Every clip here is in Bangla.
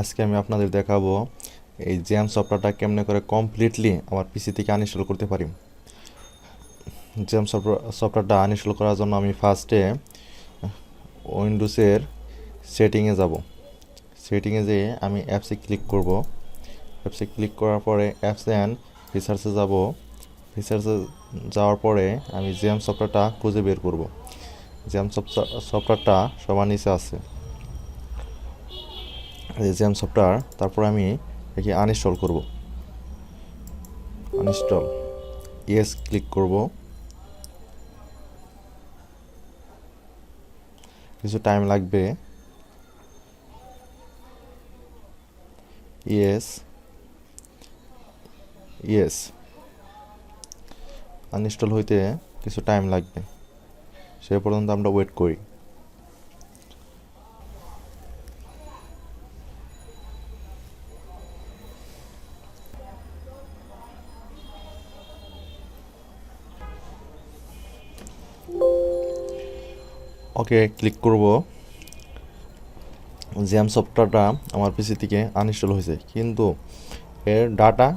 আজকে আমি আপনাদের দেখাবো এই জ্যাম সফটওয়্যারটা কেমনে করে কমপ্লিটলি আমার পিসি থেকে আনইনস্টল করতে পারি। জ্যাম সফটওয়্যারটা আনইনস্টল করার জন্য আমি ফার্স্টে উইন্ডোজের সেটিংয়ে যাব। সেটিংয়ে যেয়ে আমি অ্যাপসে ক্লিক করব। অ্যাপসে ক্লিক করার পরে অ্যাপস অ্যান্ড ফিচার্সে যাব। ফিচার্সে যাওয়ার পরে আমি জ্যাম সফটওয়্যারটা খুঁজে বের করব। জ্যাম সফটওয়্যারটা সবার নিচে আছে, জ্যাম সফটওয়্যার। তারপর আমি একে আনইনস্টল করব। আনইনস্টল ইয়েস ক্লিক করব। কিছু টাইম লাগবে। ইয়েস ইয়েস আনইনস্টল হইতে কিছু টাইম লাগবে, সে পর্যন্ত আমরা ওয়েট করি। ওকে ক্লিক করব। জ্যাম সফটওয়্যারটা আমার পিসি থেকে আনইনস্টল হয়েছে, কিন্তু এর ডাটা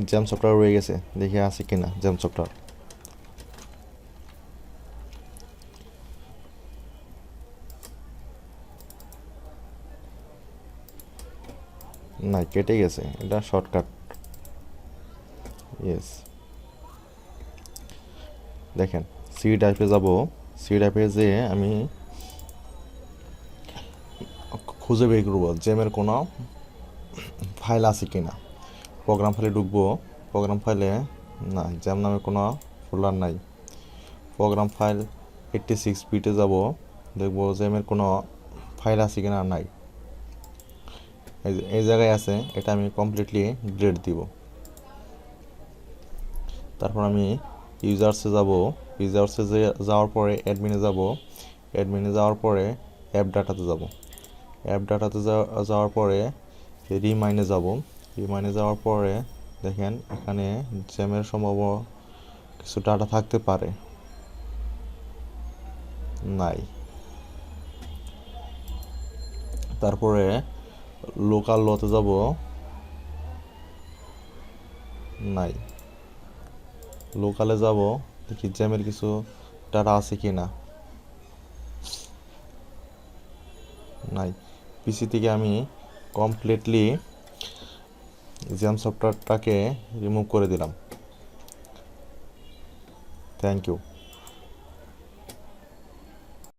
জ্যাম সফটওয়্যার রয়ে গেছে। দেখে আছে কিনা জ্যাম সফটওয়্যার। না, কেটে গেছে, এটা শর্টকাট। ইয়েস, দেখেন সি ড্রাইভে যাব। সি ড্রাইভে যেয়ে আমি খুঁজে বের করবো জ্যামের কোনো ফাইল আছে কিনা। প্রোগ্রাম ফাইলে ঢুকবো। প্রোগ্রাম ফাইলে না, জ্যাম নামে কোনো ফোল্ডার নাই। প্রোগ্রাম ফাইল 86 বিটে যাব, দেখবো জ্যামের কোনো ফাইল আছে কিনা। নাই, এই জায়গায় আছে। এটা আমি কমপ্লিটলি ডিলিট দিব। তারপর আমি ইউজার্সে যাব। ইউজার্সে যাওয়ার পরে অ্যাডমিনে যাব। অ্যাডমিনে যাওয়ার পরে অ্যাপ ডাটাতে যাব। অ্যাপ ডাটাতে যাওয়ার পরে রিমাইনে যাব। রিমাইনে যাওয়ার পরে দেখেন এখানে জ্যামের সম্ভব কিছু ডাটা থাকতে পারে। নাই। তারপরে লোকাল লোতে যাব। নাই। লোকালে যাব, দেখি জ্যামের কিছু ডাটা আছে কি না। নাই। পিসি থেকে আমি কমপ্লিটলি জ্যাম সফটওয়্যারটাকে রিমুভ করে দিলাম। Thank you.